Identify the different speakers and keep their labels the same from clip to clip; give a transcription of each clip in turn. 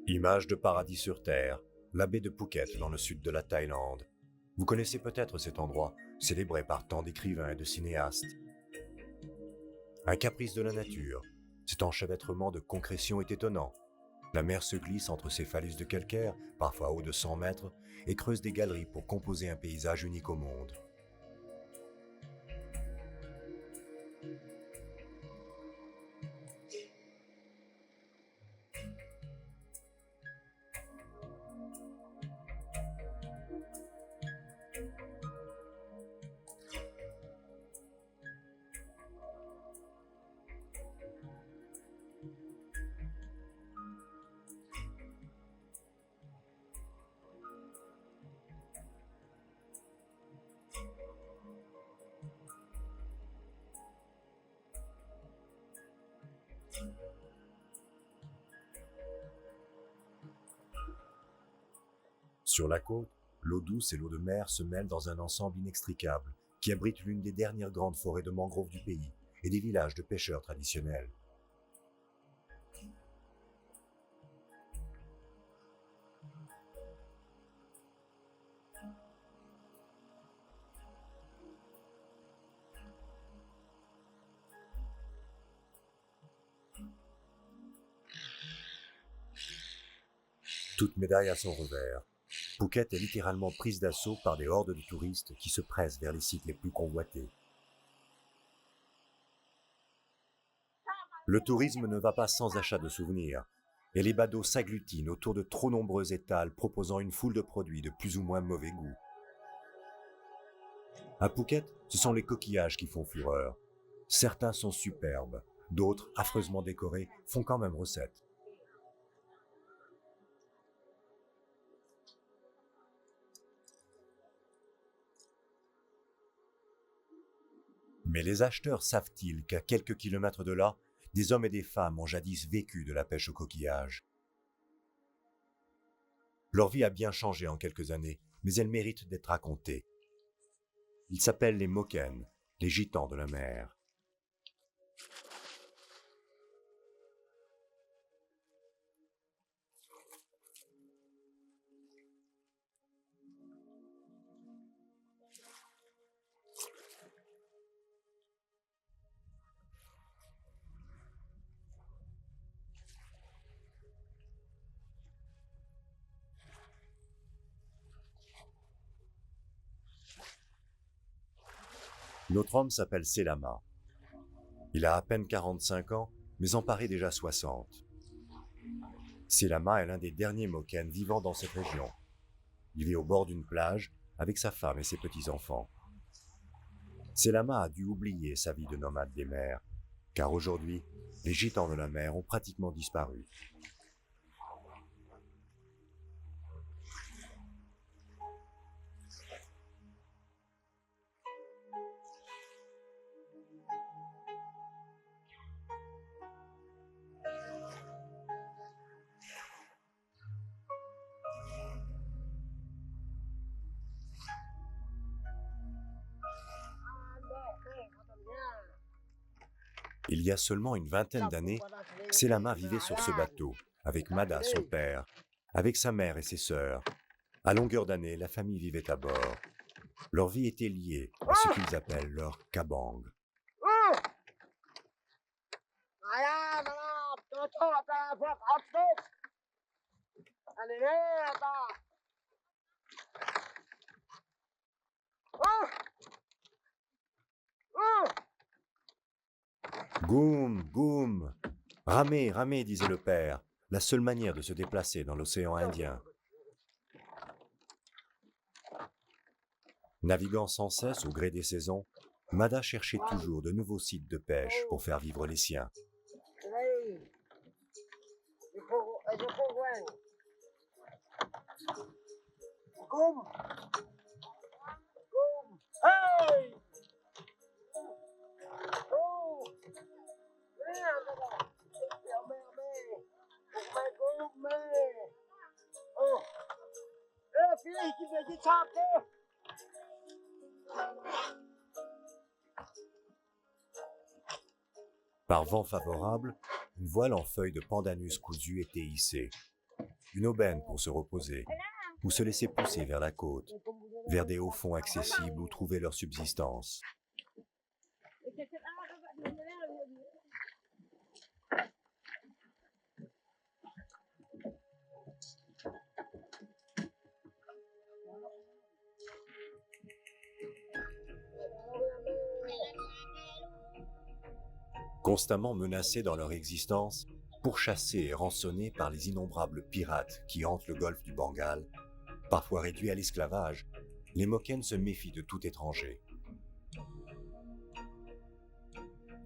Speaker 1: Image de paradis sur Terre, la baie de Phuket dans le sud de la Thaïlande. Vous connaissez peut-être cet endroit, célébré par tant d'écrivains et de cinéastes. Un caprice de la nature, cet enchevêtrement de concrétion est étonnant. La mer se glisse entre ces phallus de calcaire, parfois hauts de 100 mètres, et creuse des galeries pour composer un paysage unique au monde. Sur la côte, l'eau douce et l'eau de mer se mêlent dans un ensemble inextricable qui abrite l'une des dernières grandes forêts de mangroves du pays et des villages de pêcheurs traditionnels. Toute médaille a son revers. Phuket est littéralement prise d'assaut par des hordes de touristes qui se pressent vers les sites les plus convoités. Le tourisme ne va pas sans achat de souvenirs, et les badauds s'agglutinent autour de trop nombreux étals proposant une foule de produits de plus ou moins mauvais goût. À Phuket, ce sont les coquillages qui font fureur. Certains sont superbes, d'autres, affreusement décorés, font quand même recette. Mais les acheteurs savent-ils qu'à quelques kilomètres de là, des hommes et des femmes ont jadis vécu de la pêche aux coquillages? Leur vie a bien changé en quelques années, mais elle mérite d'être racontée. Ils s'appellent les Moken, les gitans de la mer. Notre homme s'appelle Selama. Il a à peine 45 ans, mais en paraît déjà 60. Selama est l'un des derniers Moken vivant dans cette région. Il vit au bord d'une plage avec sa femme et ses petits-enfants. Selama a dû oublier sa vie de nomade des mers, car aujourd'hui, les gitans de la mer ont pratiquement disparu. Il y a seulement une vingtaine d'années, Selama vivait sur ce bateau, avec Mada, son père, avec sa mère et ses sœurs. À longueur d'année, la famille vivait à bord. Leur vie était liée à ce qu'ils appellent leur kabang. Goum, goum, ramez, ramez, disait le père, la seule manière de se déplacer dans l'océan Indien. Naviguant sans cesse au gré des saisons, Mada cherchait toujours de nouveaux sites de pêche pour faire vivre les siens. Par vent favorable, une voile en feuilles de pandanus cousu était hissée. une aubaine pour se reposer ou se laisser pousser vers la côte, vers des hauts fonds accessibles où trouver leur subsistance. Constamment menacés dans leur existence, pourchassés et rançonnés par les innombrables pirates qui hantent le golfe du Bengale, parfois réduits à l'esclavage, les Moken se méfient de tout étranger.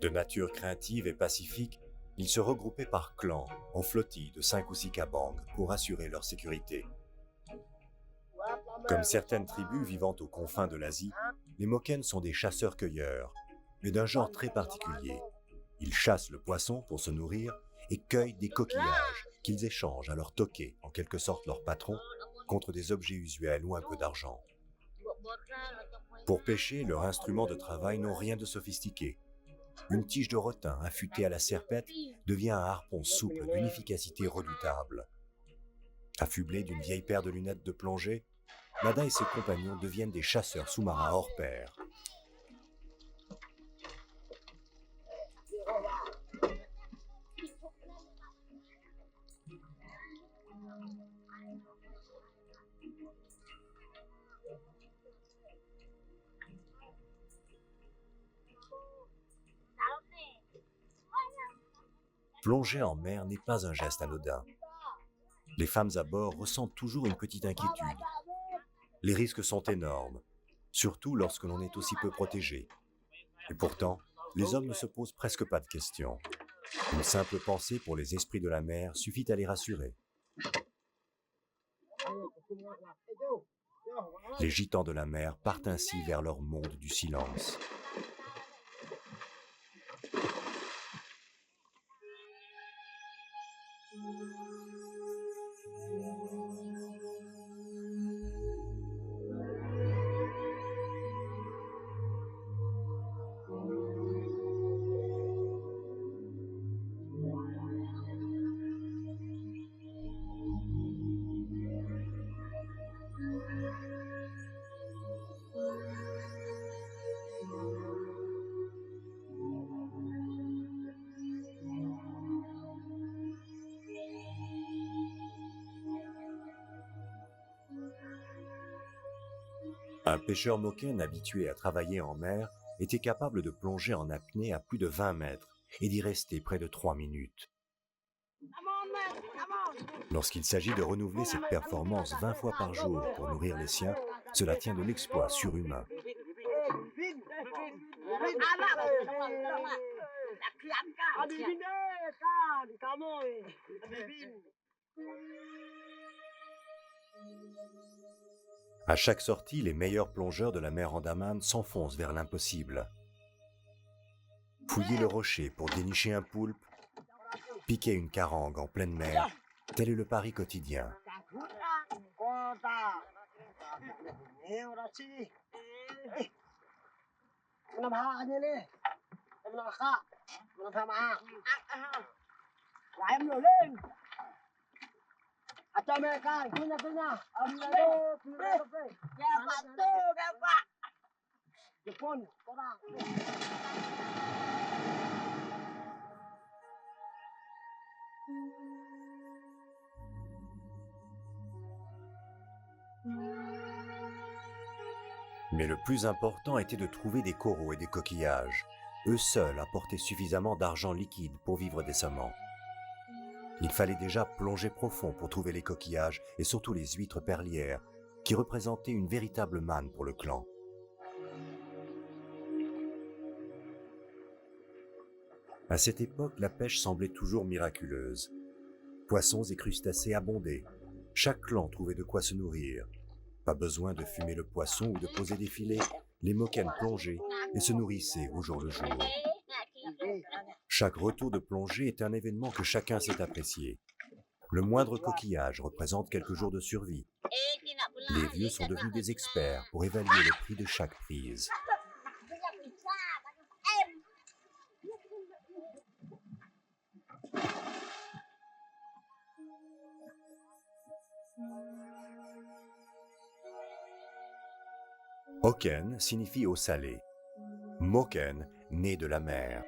Speaker 1: De nature craintive et pacifique, ils se regroupaient par clans, en flottilles de 5 ou 6 kabangs pour assurer leur sécurité. Comme certaines tribus vivant aux confins de l'Asie, les Moken sont des chasseurs-cueilleurs, mais d'un genre très particulier. Ils chassent le poisson pour se nourrir et cueillent des coquillages qu'ils échangent à leur toqué, en quelque sorte leur patron, contre des objets usuels ou un peu d'argent. Pour pêcher, leurs instruments de travail n'ont rien de sophistiqué. Une tige de rotin affûtée à la serpette devient un harpon souple d'une efficacité redoutable. Affublés d'une vieille paire de lunettes de plongée, Mada et ses compagnons deviennent des chasseurs sous-marins hors pair. Plonger en mer n'est pas un geste anodin. Les femmes à bord ressentent toujours une petite inquiétude. Les risques sont énormes, surtout lorsque l'on est aussi peu protégé. Et pourtant, les hommes ne se posent presque pas de questions. Une simple pensée pour les esprits de la mer suffit à les rassurer. Les gitans de la mer partent ainsi vers leur monde du silence. Un pêcheur Moken habitué à travailler en mer était capable de plonger en apnée à plus de 20 mètres et d'y rester près de 3 minutes. Lorsqu'il s'agit de renouveler cette performance 20 fois par jour pour nourrir les siens, cela tient de l'exploit surhumain. À chaque sortie, les meilleurs plongeurs de la mer Andaman s'enfoncent vers l'impossible. Fouiller le rocher pour dénicher un poulpe, piquer une carangue en pleine mer, tel est le pari quotidien. Mais le plus important était de trouver des coraux et des coquillages. Eux seuls apportaient suffisamment d'argent liquide pour vivre décemment. Il fallait déjà plonger profond pour trouver les coquillages et surtout les huîtres perlières, qui représentaient une véritable manne pour le clan. À cette époque, la pêche semblait toujours miraculeuse. Poissons et crustacés abondaient. Chaque clan trouvait de quoi se nourrir. Pas besoin de fumer le poisson ou de poser des filets, les Moken plongeaient et se nourrissaient au jour le jour. Chaque retour de plongée est un événement que chacun sait apprécier. Le moindre coquillage représente quelques jours de survie. Les vieux sont devenus des experts pour évaluer le prix de chaque prise. Oken signifie eau salée. Moken, né de la mer.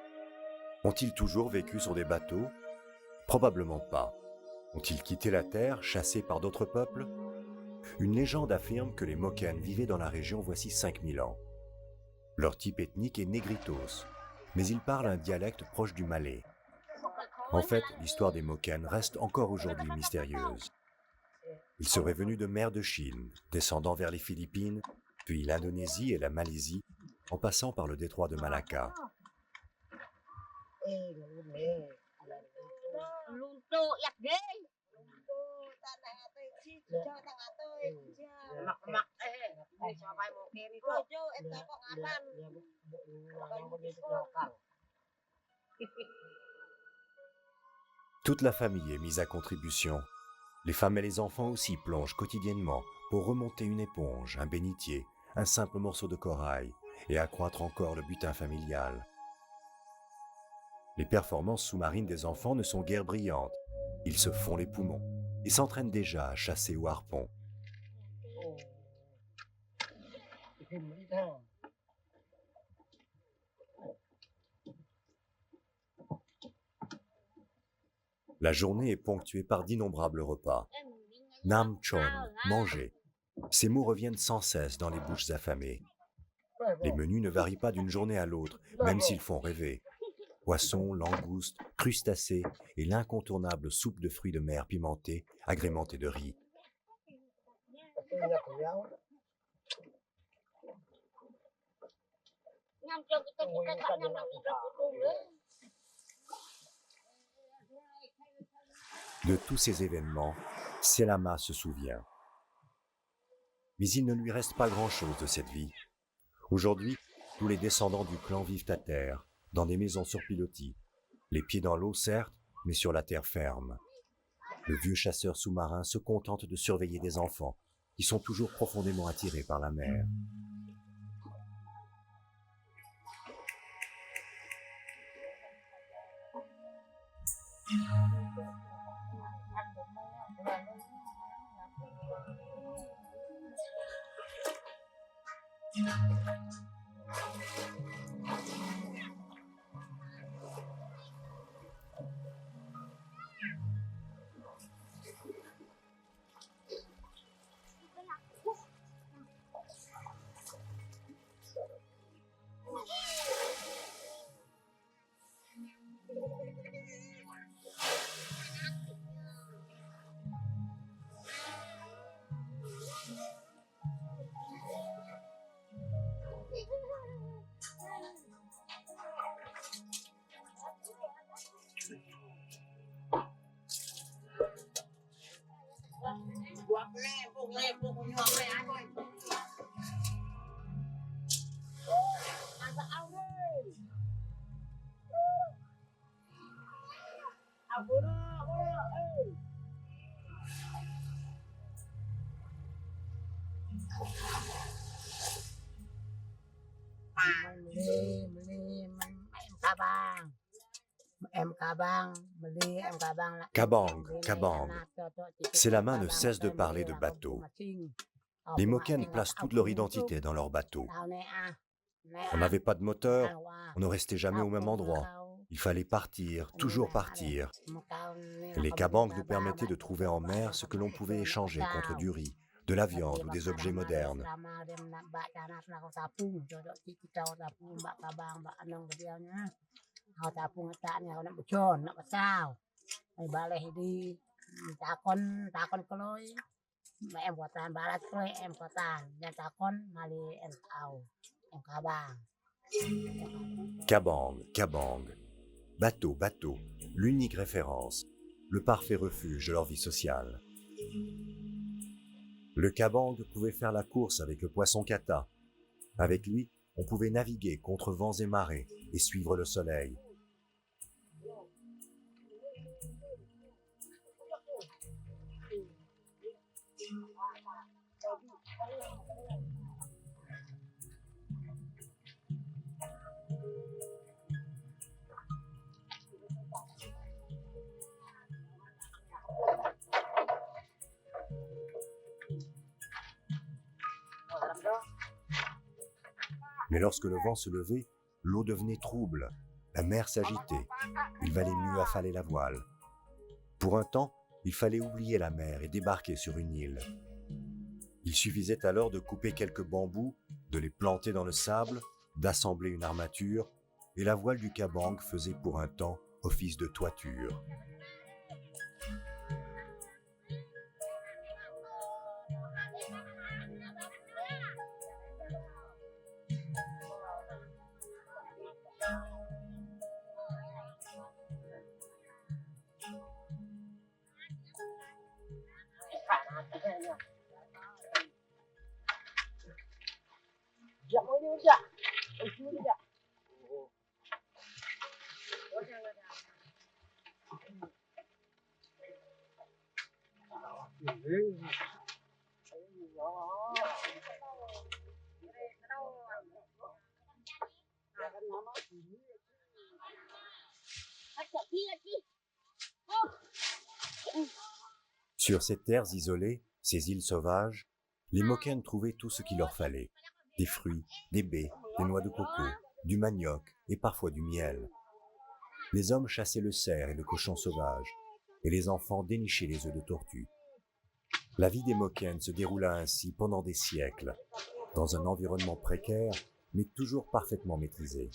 Speaker 1: Ont-ils toujours vécu sur des bateaux? Probablement pas. Ont-ils quitté la terre, chassés par d'autres peuples? Une légende affirme que les Moken vivaient dans la région voici 5000 ans. Leur type ethnique est négritos, mais ils parlent un dialecte proche du malais. En fait, l'histoire des Moken reste encore aujourd'hui mystérieuse. Ils seraient venus de mer de Chine, descendant vers les Philippines, puis l'Indonésie et la Malaisie, en passant par le détroit de Malacca. Toute la famille est mise à contribution. Les femmes et les enfants aussi plongent quotidiennement pour remonter une éponge, un bénitier, un simple morceau de corail et accroître encore le butin familial. Les performances sous-marines des enfants ne sont guère brillantes. Ils se font les poumons et s'entraînent déjà à chasser au harpon. La journée est ponctuée par d'innombrables repas. Nam chon, manger. Ces mots reviennent sans cesse dans les bouches affamées. Les menus ne varient pas d'une journée à l'autre, même s'ils font rêver. Poissons, langoustes, crustacés et l'incontournable soupe de fruits de mer pimentée, agrémentée de riz. De tous ces événements, Selama se souvient. Mais il ne lui reste pas grand-chose de cette vie. Aujourd'hui, tous les descendants du clan vivent à terre, dans des maisons sur pilotis, les pieds dans l'eau certes, mais sur la terre ferme. Le vieux chasseur sous-marin se contente de surveiller des enfants, qui sont toujours profondément attirés par la mer. Kabang, Kabang. Selama ne cesse de parler de bateaux. Les Moken placent toute leur identité dans leurs bateaux. On n'avait pas de moteur, on ne restait jamais au même endroit. Il fallait partir, toujours partir. Et les Kabang nous permettaient de trouver en mer ce que l'on pouvait échanger contre du riz, de la viande ou des objets modernes. Kabang, Kabang. Bateau, bateau, l'unique référence, le parfait refuge de leur vie sociale. Le Kabang pouvait faire la course avec le poisson kata. Avec lui, on pouvait naviguer contre vents et marées et suivre le soleil. Mais lorsque le vent se levait, l'eau devenait trouble, la mer s'agitait, il valait mieux affaler la voile. Pour un temps, il fallait oublier la mer et débarquer sur une île. Il suffisait alors de couper quelques bambous, de les planter dans le sable, d'assembler une armature, et la voile du kabang faisait pour un temps office de toiture. Sur ces terres isolées, ces îles sauvages, les Moken trouvaient tout ce qu'il leur fallait. Des fruits, des baies, des noix de coco, du manioc et parfois du miel. Les hommes chassaient le cerf et le cochon sauvage, et les enfants dénichaient les œufs de tortue. La vie des Moken se déroula ainsi pendant des siècles, dans un environnement précaire, mais toujours parfaitement maîtrisé.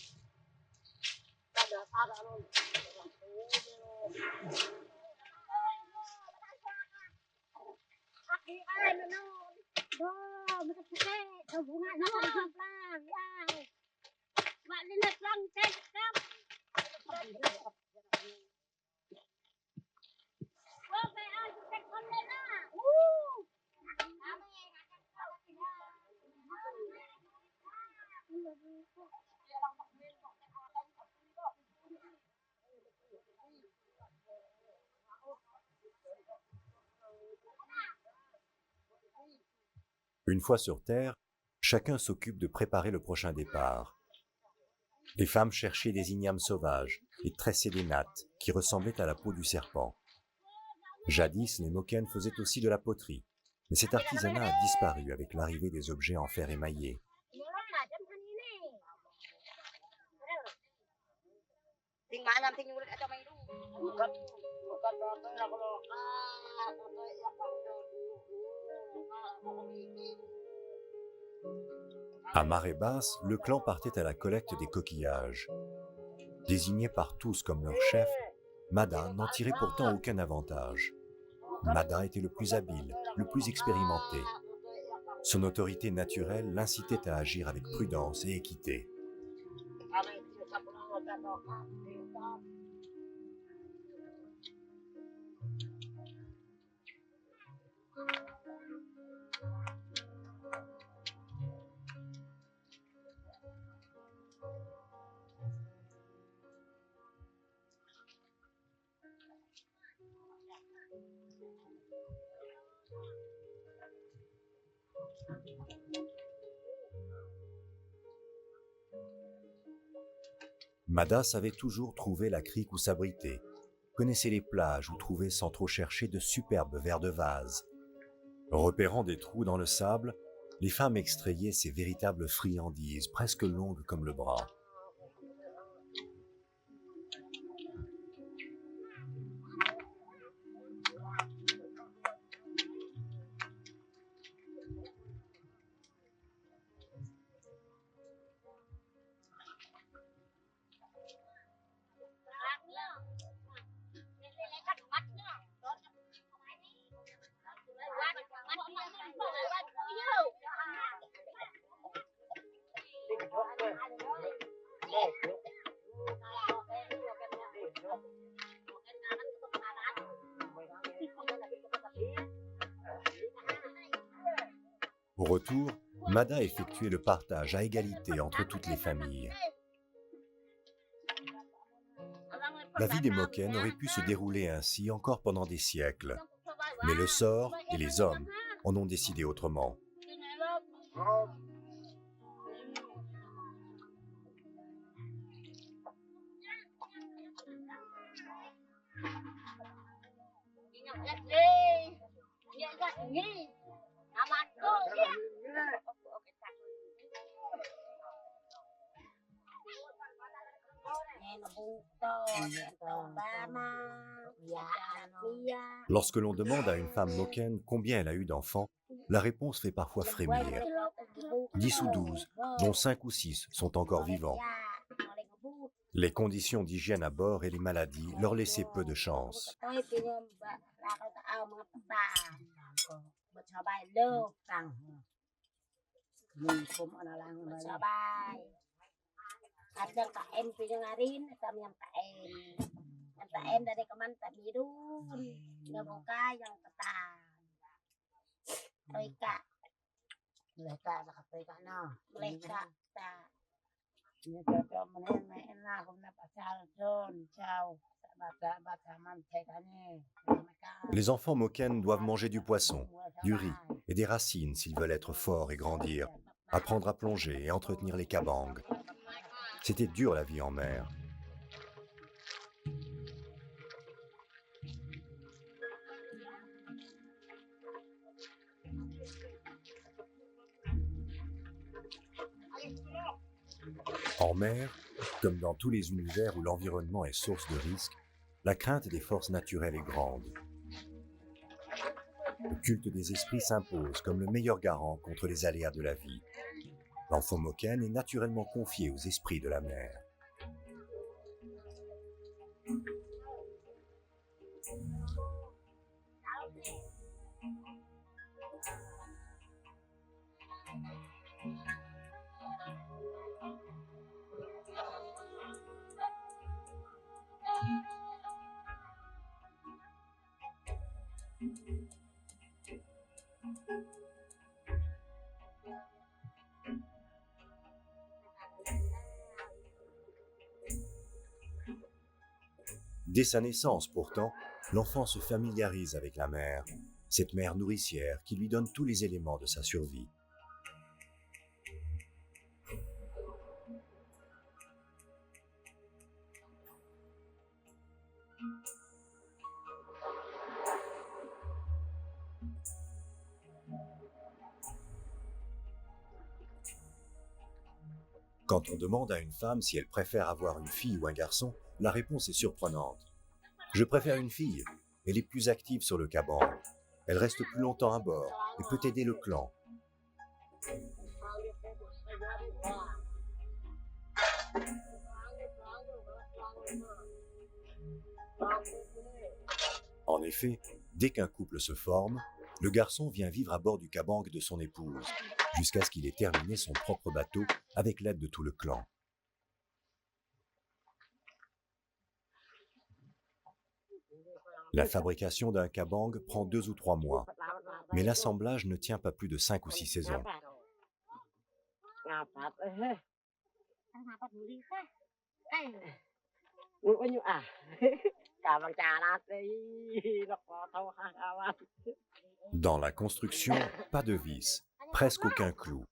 Speaker 1: Une fois sur Terre, chacun s'occupe de préparer le prochain départ. Les femmes cherchaient des ignames sauvages et tressaient des nattes qui ressemblaient à la peau du serpent. Jadis, les Moken faisaient aussi de la poterie, mais cet artisanat a disparu avec l'arrivée des objets en fer émaillé. À marée basse, le clan partait à la collecte des coquillages. Désigné par tous comme leur chef, Mada n'en tirait pourtant aucun avantage. Mada était le plus habile, le plus expérimenté. Son autorité naturelle l'incitait à agir avec prudence et équité. Mada savait toujours trouver la crique où s'abriter, connaissait les plages où trouver sans trop chercher de superbes vers de vase. Repérant des trous dans le sable, les femmes extrayaient ces véritables friandises presque longues comme le bras. Au retour, Mada effectuait le partage à égalité entre toutes les familles. La vie des Moken aurait pu se dérouler ainsi encore pendant des siècles. Mais le sort et les hommes en ont décidé autrement. Lorsque l'on demande à une femme Moken combien elle a eu d'enfants, la réponse fait parfois frémir. 10 ou 12, dont 5 ou 6 sont encore vivants. Les conditions d'hygiène à bord et les maladies leur laissaient peu de chance. Les enfants Moken doivent manger du poisson, du riz et des racines s'ils veulent être forts et grandir, apprendre à plonger et entretenir les cabangs. C'était dur la vie en mer. En mer, comme dans tous les univers où l'environnement est source de risques, la crainte des forces naturelles est grande. Le culte des esprits s'impose comme le meilleur garant contre les aléas de la vie. L'enfant Moken est naturellement confié aux esprits de la mer. Dès sa naissance, pourtant, l'enfant se familiarise avec la mer, cette mère nourricière qui lui donne tous les éléments de sa survie. Quand on demande à une femme si elle préfère avoir une fille ou un garçon, la réponse est surprenante. Je préfère une fille. Elle est plus active sur le caban. Elle reste plus longtemps à bord et peut aider le clan. En effet, dès qu'un couple se forme, le garçon vient vivre à bord du cabanc de son épouse, jusqu'à ce qu'il ait terminé son propre bateau avec l'aide de tout le clan. La fabrication d'un cabanc prend 2 ou 3 mois, mais l'assemblage ne tient pas plus de 5 ou 6 saisons. Dans la construction, pas de vis, presque aucun clou.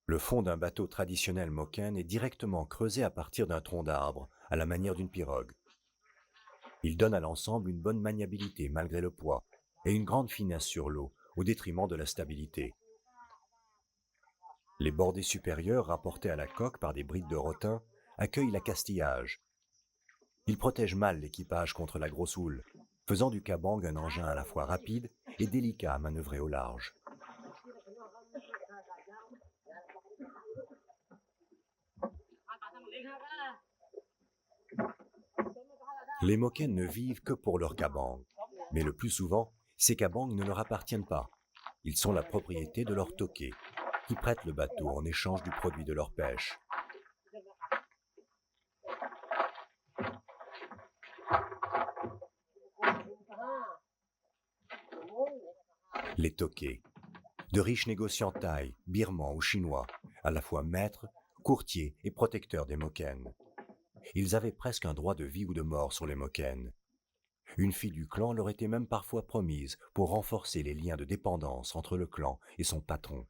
Speaker 1: Le fond d'un bateau traditionnel Moken est directement creusé à partir d'un tronc d'arbre, à la manière d'une pirogue. Il donne à l'ensemble une bonne maniabilité malgré le poids et une grande finesse sur l'eau, au détriment de la stabilité. Les bordées supérieures rapportées à la coque par des brides de rotin accueillent l'accastillage. Ils protègent mal l'équipage contre la grosse houle, faisant du cabanc un engin à la fois rapide et délicat à manœuvrer au large. Les Moken ne vivent que pour leur cabanc, mais le plus souvent, ces cabangs ne leur appartiennent pas. Ils sont la propriété de leurs tokés, qui prêtent le bateau en échange du produit de leur pêche. Les tokés, de riches négociants thaïs, birmans ou chinois, à la fois maîtres, courtiers et protecteurs des Moken. Ils avaient presque un droit de vie ou de mort sur les Moken. Une fille du clan leur était même parfois promise pour renforcer les liens de dépendance entre le clan et son patron.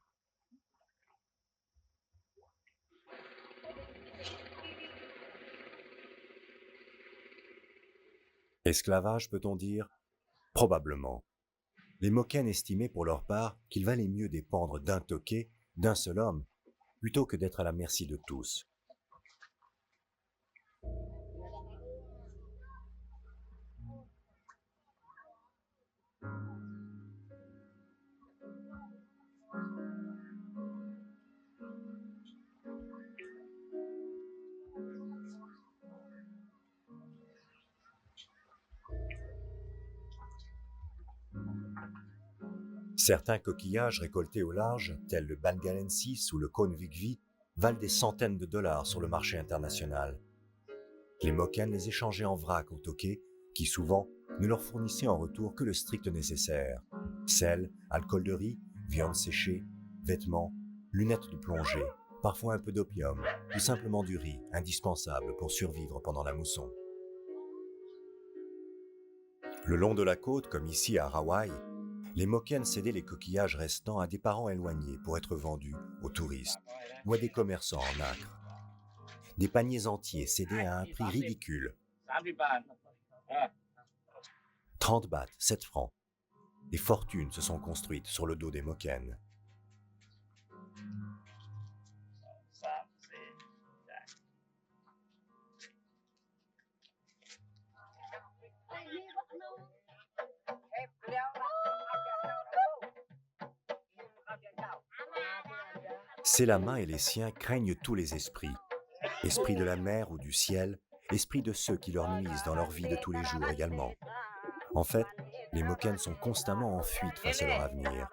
Speaker 1: Esclavage, peut-on dire? Probablement. Les Moken estimaient pour leur part qu'il valait mieux dépendre d'un toké, d'un seul homme, plutôt que d'être à la merci de tous. Certains coquillages récoltés au large, tels le Bangalensis ou le Konvikvi, valent des centaines de dollars sur le marché international. Les Moken les échangeaient en vrac au Tokay, qui souvent ne leur fournissait en retour que le strict nécessaire. Sel, alcool de riz, viande séchée, vêtements, lunettes de plongée, parfois un peu d'opium, ou simplement du riz, indispensable pour survivre pendant la mousson. Le long de la côte, comme ici à Hawaï, les Moken cédaient les coquillages restants à des parents éloignés pour être vendus aux touristes ou à des commerçants en acre. Des paniers entiers cédés à un prix ridicule. 30 bahts, 7 francs. Des fortunes se sont construites sur le dos des Moken. Selama et les siens craignent tous les esprits. Esprits de la mer ou du ciel, esprits de ceux qui leur nuisent dans leur vie de tous les jours également. En fait, les Moken sont constamment en fuite face à leur avenir.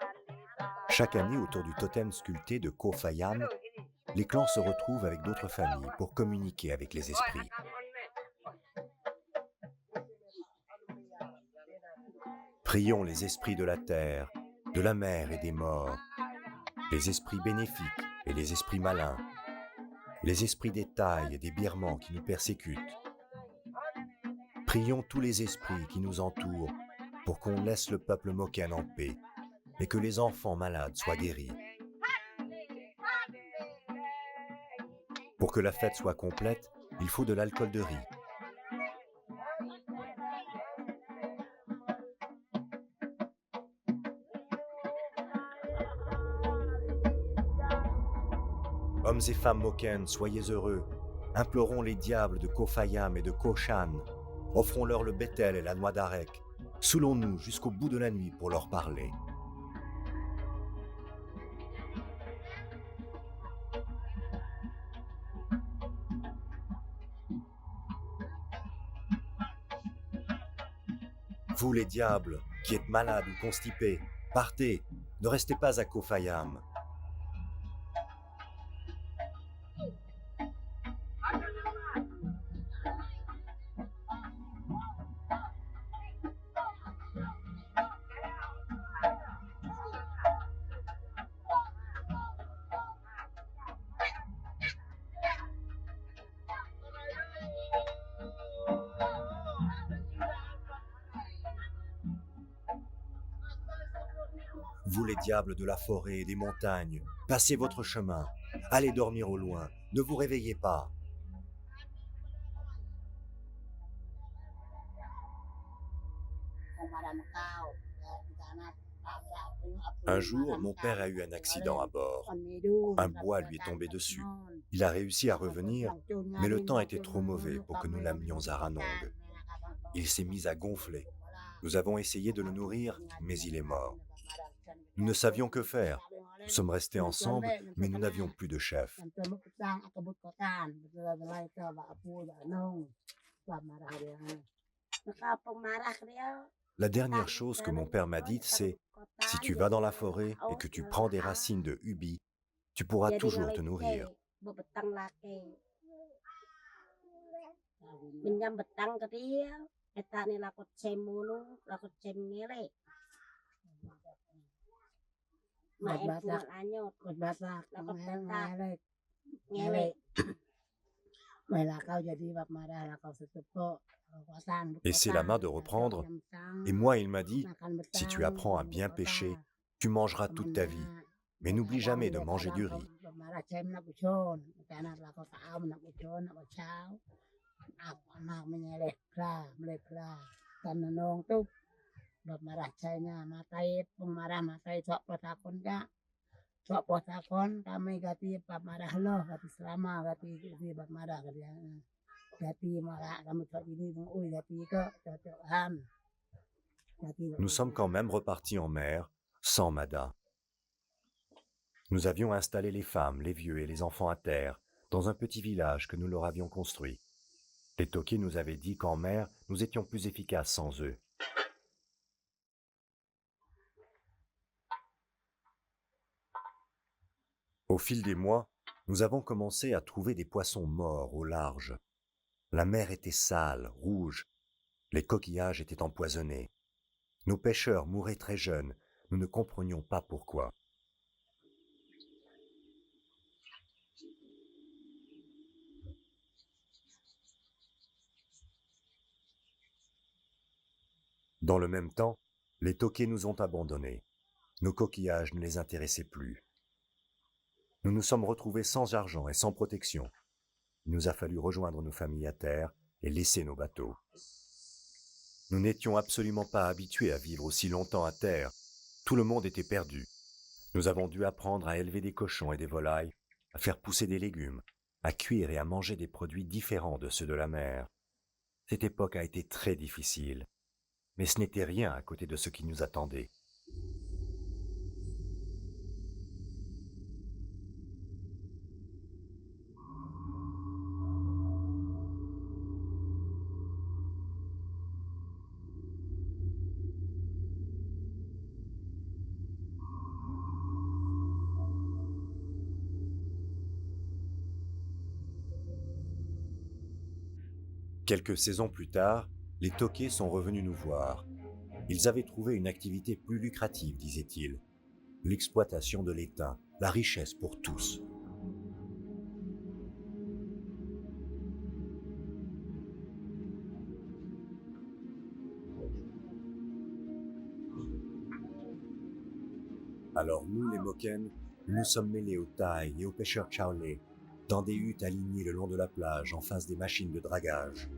Speaker 1: Chaque année, autour du totem sculpté de Ko Phayam, les clans se retrouvent avec d'autres familles pour communiquer avec les esprits. Prions les esprits de la terre, de la mer et des morts, les esprits bénéfiques et les esprits malins, les esprits des tailles et des birmans qui nous persécutent. Prions tous les esprits qui nous entourent pour qu'on laisse le peuple Moken en paix et que les enfants malades soient guéris. Pour que la fête soit complète, il faut de l'alcool de riz. Hommes et femmes Moken, soyez heureux. Implorons les diables de Ko Phayam et de Ko Shan. Offrons-leur le bétel et la noix d'arec. Saoulons-nous jusqu'au bout de la nuit pour leur parler. Vous les diables, qui êtes malades ou constipés, partez, ne restez pas à Ko Phayam. Vous les diables de la forêt et des montagnes, passez votre chemin, allez dormir au loin, ne vous réveillez pas. Un jour, mon père a eu un accident à bord. Un bois lui est tombé dessus. Il a réussi à revenir, mais le temps était trop mauvais pour que nous l'amenions à Ranong. Il s'est mis à gonfler. Nous avons essayé de le nourrir, mais il est mort. Nous ne savions que faire. Nous sommes restés ensemble, mais nous n'avions plus de chef. La dernière chose que mon père m'a dite, c'est « Si tu vas dans la forêt et que tu prends des racines de ubi, tu pourras toujours te nourrir. » Et c'est Selama de reprendre. Et moi, il m'a dit, si tu apprends à bien pêcher, tu mangeras toute ta vie. Mais n'oublie jamais de manger du riz. Nous sommes quand même repartis en mer, sans Mada. Nous avions installé les femmes, les vieux et les enfants à terre, dans un petit village que nous leur avions construit. Les Toqués nous avaient dit qu'en mer, nous étions plus efficaces sans eux. Au fil des mois, nous avons commencé à trouver des poissons morts au large. La mer était sale, rouge, les coquillages étaient empoisonnés. Nos pêcheurs mouraient très jeunes, nous ne comprenions pas pourquoi. Dans le même temps, les tauquets nous ont abandonnés. Nos coquillages ne les intéressaient plus. Nous nous sommes retrouvés sans argent et sans protection. Il nous a fallu rejoindre nos familles à terre et laisser nos bateaux. Nous n'étions absolument pas habitués à vivre aussi longtemps à terre. Tout le monde était perdu. Nous avons dû apprendre à élever des cochons et des volailles, à faire pousser des légumes, à cuire et à manger des produits différents de ceux de la mer. Cette époque a été très difficile, mais ce n'était rien à côté de ce qui nous attendait. Quelques saisons plus tard, les tauquets sont revenus nous voir. Ils avaient trouvé une activité plus lucrative, disaient-ils. L'exploitation de l'étain, la richesse pour tous. Alors nous, les Moken, nous sommes mêlés aux Thaïs et aux pêcheurs Chaolais, dans des huttes alignées le long de la plage en face des machines de dragage.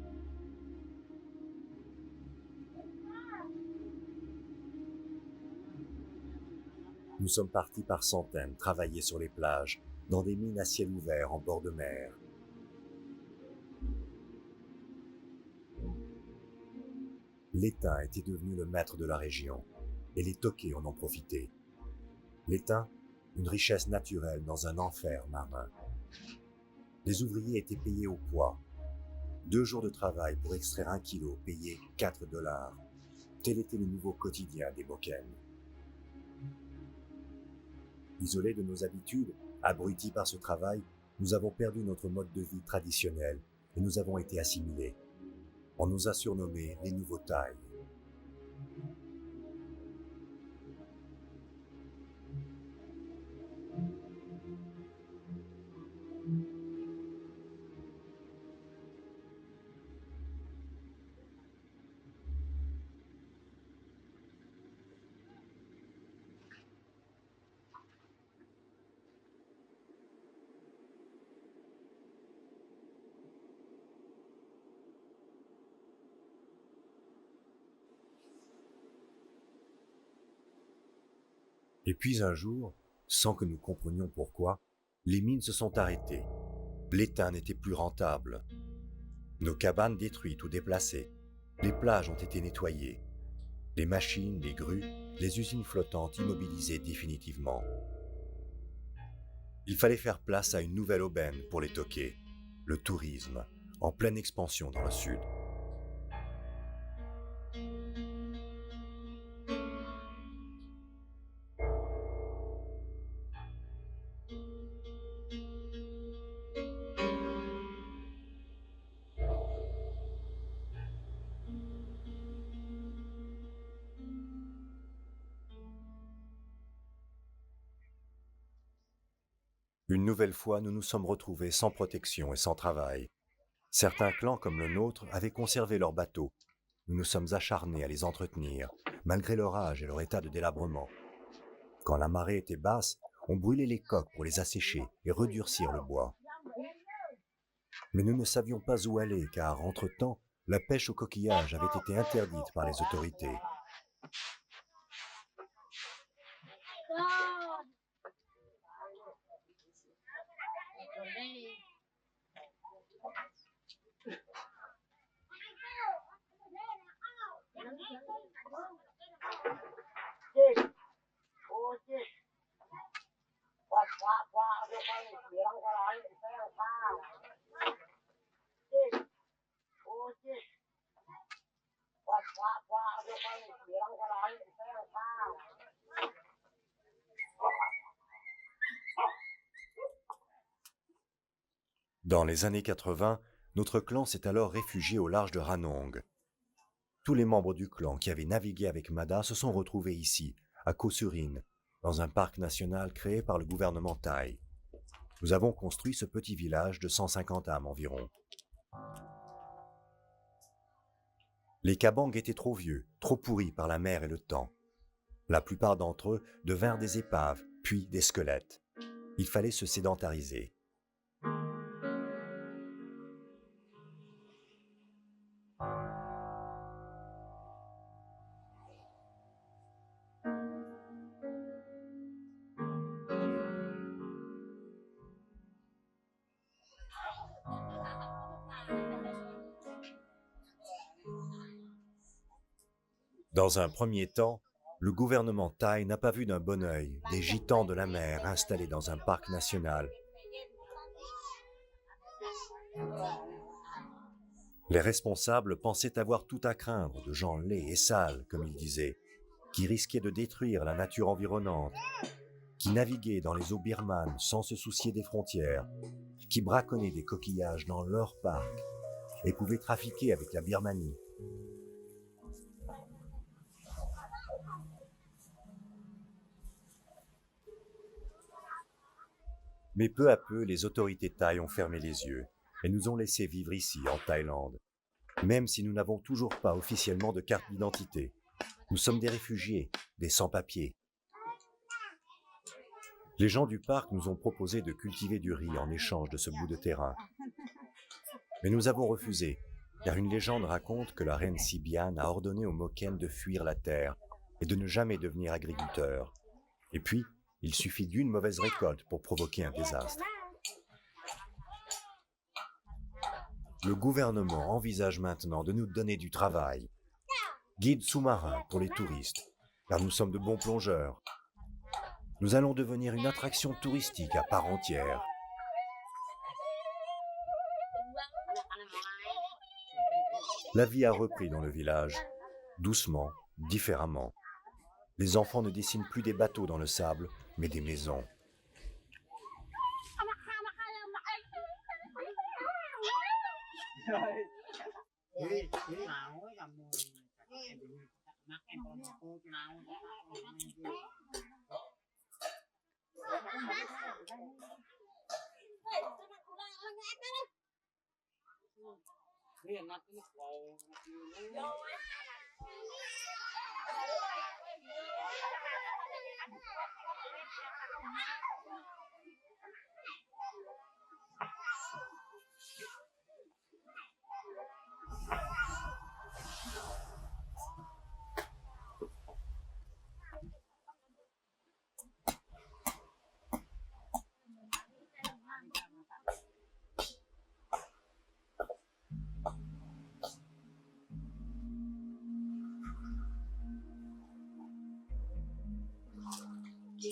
Speaker 1: Nous sommes partis par centaines travailler sur les plages, dans des mines à ciel ouvert en bord de mer. L'étain était devenu le maître de la région, et les tauquets en ont profité. L'étain, une richesse naturelle dans un enfer marin. Les ouvriers étaient payés au poids. 2 jours de travail pour extraire 1 kilo, payé 4 dollars. Tel était le nouveau quotidien des Moken. Isolés de nos habitudes, abrutis par ce travail, nous avons perdu notre mode de vie traditionnel et nous avons été assimilés. On nous a surnommés les nouveaux Thaïs. Et puis un jour, sans que nous comprenions pourquoi, les mines se sont arrêtées. L'étain n'était plus rentable. Nos cabanes détruites ou déplacées. Les plages ont été nettoyées. Les machines, les grues, les usines flottantes immobilisées définitivement. Il fallait faire place à une nouvelle aubaine pour les tauquets, le tourisme, en pleine expansion dans le sud. Une nouvelle fois, nous nous sommes retrouvés sans protection et sans travail. Certains clans comme le nôtre avaient conservé leurs bateaux. Nous nous sommes acharnés à les entretenir, malgré leur âge et leur état de délabrement. Quand la marée était basse, on brûlait les coques pour les assécher et redurcir le bois. Mais nous ne savions pas où aller car, entre-temps, la pêche au coquillage avait été interdite par les autorités. Dans les années 80, notre clan s'est alors réfugié au large de Ranong. Tous les membres du clan qui avaient navigué avec Mada se sont retrouvés ici, à Koh Surin, dans un parc national créé par le gouvernement thaï. Nous avons construit ce petit village de 150 âmes environ. Les Kabangs étaient trop vieux, trop pourris par la mer et le temps. La plupart d'entre eux devinrent des épaves, puis des squelettes. Il fallait se sédentariser. Dans un premier temps, le gouvernement thaï n'a pas vu d'un bon œil des gitans de la mer installés dans un parc national. Les responsables pensaient avoir tout à craindre de gens laids et sales, comme ils disaient, qui risquaient de détruire la nature environnante, qui naviguaient dans les eaux birmanes sans se soucier des frontières, qui braconnaient des coquillages dans leur parc et pouvaient trafiquer avec la Birmanie. Mais peu à peu, les autorités thaï ont fermé les yeux et nous ont laissés vivre ici, en Thaïlande, même si nous n'avons toujours pas officiellement de carte d'identité. Nous sommes des réfugiés, des sans-papiers. Les gens du parc nous ont proposé de cultiver du riz en échange de ce bout de terrain. Mais nous avons refusé, car une légende raconte que la reine Sibiane a ordonné aux Moken de fuir la terre et de ne jamais devenir agriculteurs. Et puis, il suffit d'une mauvaise récolte pour provoquer un désastre. Le gouvernement envisage maintenant de nous donner du travail. Guide sous-marin pour les touristes, car nous sommes de bons plongeurs. Nous allons devenir une attraction touristique à part entière. La vie a repris dans le village, doucement, différemment. Les enfants ne dessinent plus des bateaux dans le sable, mais des maisons.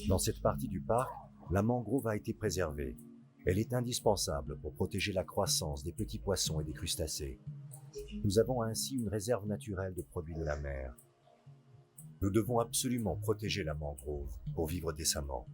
Speaker 1: Dans cette partie du parc, la mangrove a été préservée. Elle est indispensable pour protéger la croissance des petits poissons et des crustacés. Nous avons ainsi une réserve naturelle de produits de la mer. Nous devons absolument protéger la mangrove pour vivre décemment.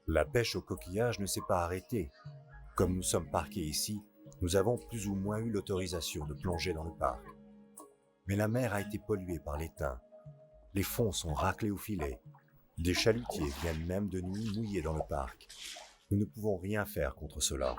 Speaker 1: La pêche au coquillage ne s'est pas arrêtée. Comme nous sommes parqués ici, nous avons plus ou moins eu l'autorisation de plonger dans le parc. Mais la mer a été polluée par l'étain. Les fonds sont raclés au filet. Des chalutiers viennent même de nuit mouiller dans le parc. Nous ne pouvons rien faire contre cela.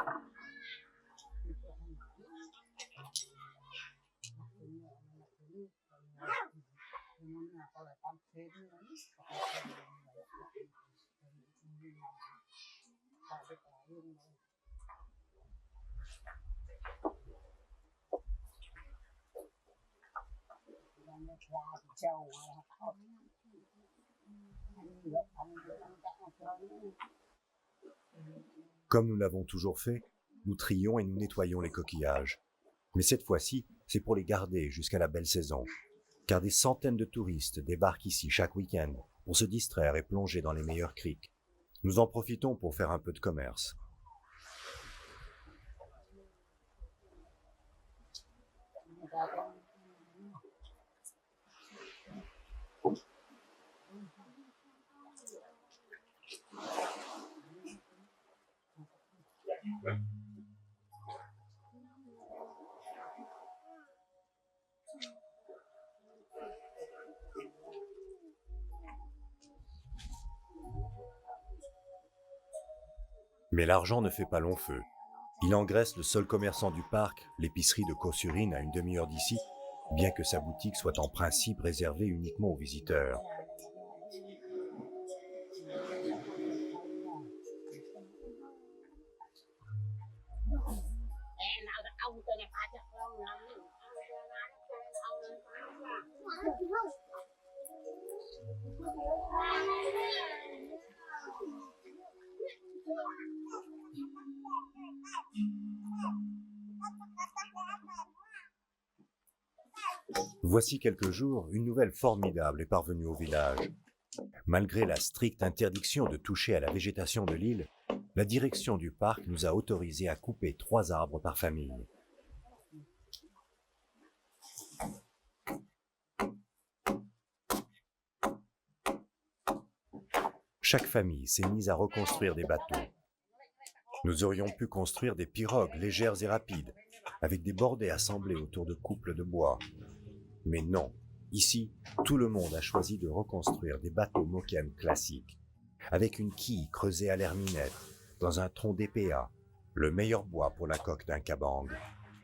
Speaker 1: Comme nous l'avons toujours fait, nous trions et nous nettoyons les coquillages. Mais cette fois-ci, c'est pour les garder jusqu'à la belle saison. Car des centaines de touristes débarquent ici chaque week-end pour se distraire et plonger dans les meilleures criques. Nous en profitons pour faire un peu de commerce. Mais l'argent ne fait pas long feu. Il engraisse le seul commerçant du parc, l'épicerie de Cossurine à une demi-heure d'ici, bien que sa boutique soit en principe réservée uniquement aux visiteurs. Voici quelques jours, une nouvelle formidable est parvenue au village. Malgré la stricte interdiction de toucher à la végétation de l'île, la direction du parc nous a autorisés à couper 3 arbres par famille. Chaque famille s'est mise à reconstruire des bateaux. Nous aurions pu construire des pirogues légères et rapides, avec des bordées assemblées autour de couples de bois. Mais non, ici, tout le monde a choisi de reconstruire des bateaux moken classiques, avec une quille creusée à l'herminette, dans un tronc d'épéa, le meilleur bois pour la coque d'un kabang,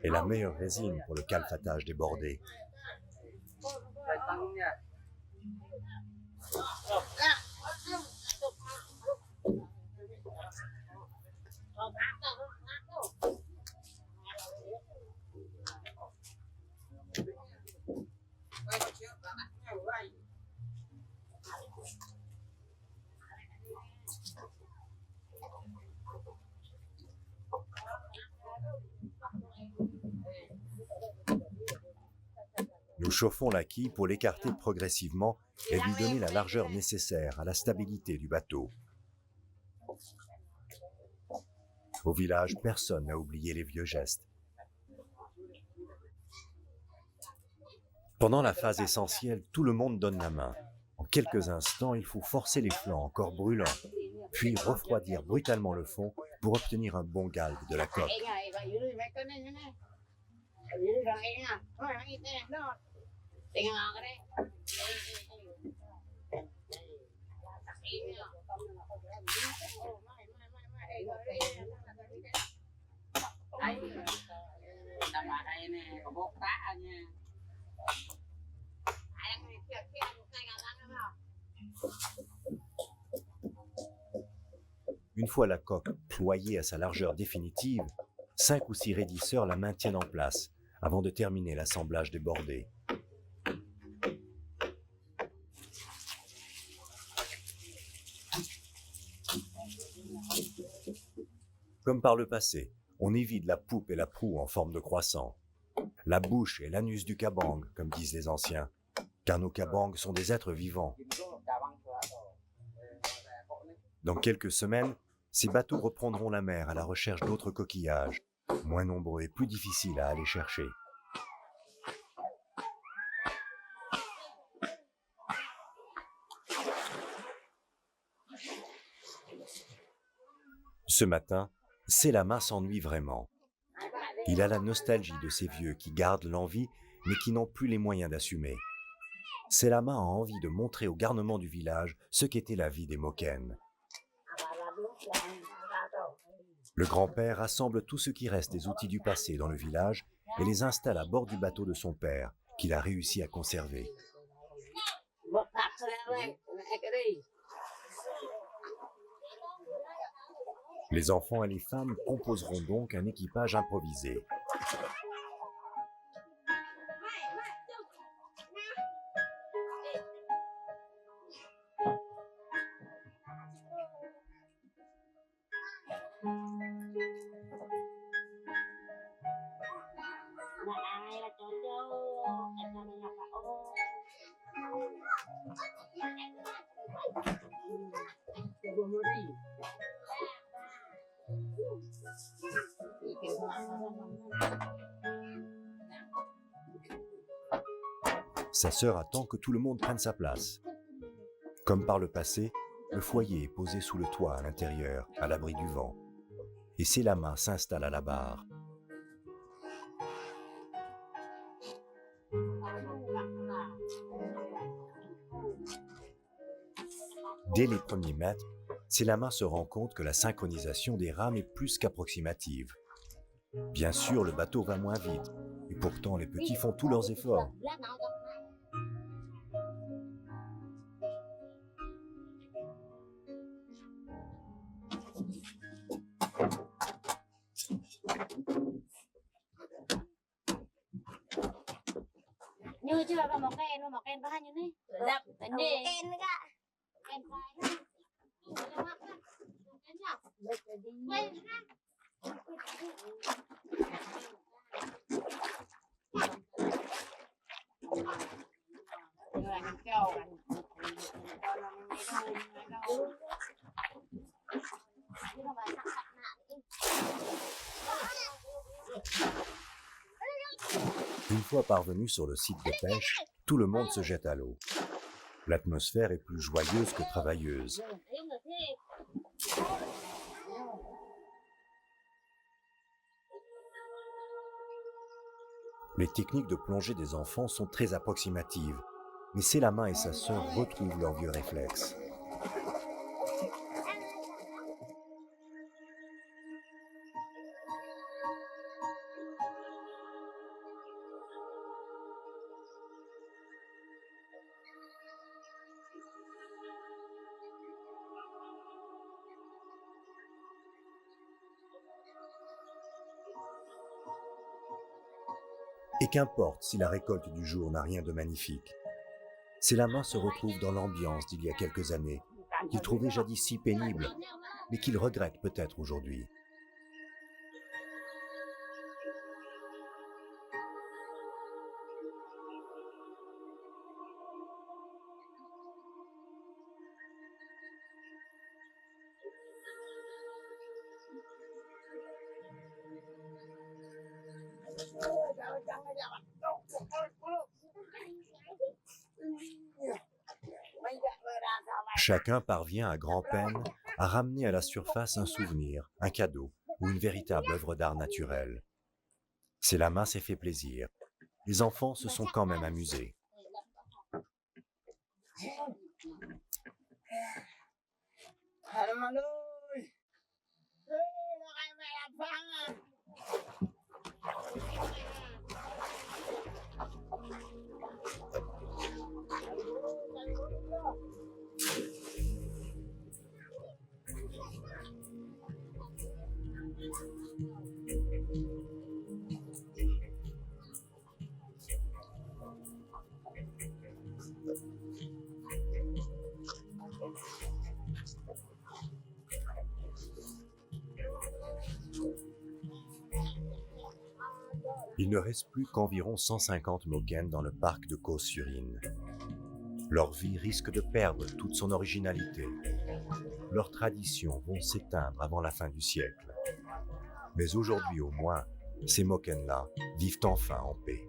Speaker 1: et la meilleure résine pour le calfatage des bordées. Nous chauffons la quille pour l'écarter progressivement et lui donner la largeur nécessaire à la stabilité du bateau. Au village, personne n'a oublié les vieux gestes. Pendant la phase essentielle, tout le monde donne la main. En quelques instants, il faut forcer les flancs encore brûlants, puis refroidir brutalement le fond pour obtenir un bon galbe de la coque. Une fois la coque ployée à sa largeur définitive, 5 ou 6 raidisseurs la maintiennent en place avant de terminer l'assemblage des bordées. Comme par le passé, on évite la poupe et la proue en forme de croissant. La bouche est l'anus du kabang, comme disent les anciens, car nos kabangs sont des êtres vivants. Dans quelques semaines, ces bateaux reprendront la mer à la recherche d'autres coquillages, moins nombreux et plus difficiles à aller chercher. Ce matin, Selama s'ennuie vraiment. Il a la nostalgie de ces vieux qui gardent l'envie, mais qui n'ont plus les moyens d'assumer. Selama a envie de montrer au garnement du village ce qu'était la vie des Moken. Le grand-père rassemble tout ce qui reste des outils du passé dans le village et les installe à bord du bateau de son père, qu'il a réussi à conserver. Les enfants et les femmes composeront donc un équipage improvisé. Sa sœur attend que tout le monde prenne sa place. Comme par le passé, le foyer est posé sous le toit à l'intérieur, à l'abri du vent. Et Selama s'installe à la barre. Dès les premiers mètres, Selama se rend compte que la synchronisation des rames est plus qu'approximative. Bien sûr, le bateau va moins vite, et pourtant les petits font tous leurs efforts.
Speaker 2: Như chưa vào một kèn vào hai như này. Đập vấn đề. Kèn cả. Kèn khoai.
Speaker 1: Une fois parvenu sur le site de pêche, tout le monde se jette à l'eau. L'atmosphère est plus joyeuse que travailleuse. Les techniques de plongée des enfants sont très approximatives, mais Selama et sa sœur retrouvent leurs vieux réflexes. Et qu'importe si la récolte du jour n'a rien de magnifique. Selama se retrouve dans l'ambiance d'il y a quelques années, qu'il trouvait jadis si pénible, mais qu'il regrette peut-être aujourd'hui. Chacun parvient à grand-peine à ramener à la surface un souvenir, un cadeau ou une véritable œuvre d'art naturel. Selama s'est fait plaisir. Les enfants se sont quand même amusés. Il ne reste plus qu'environ 150 Moken dans le parc de Kos-Surin. Leur vie risque de perdre toute son originalité. Leurs traditions vont s'éteindre avant la fin du siècle. Mais aujourd'hui au moins, ces Moken-là vivent enfin en paix.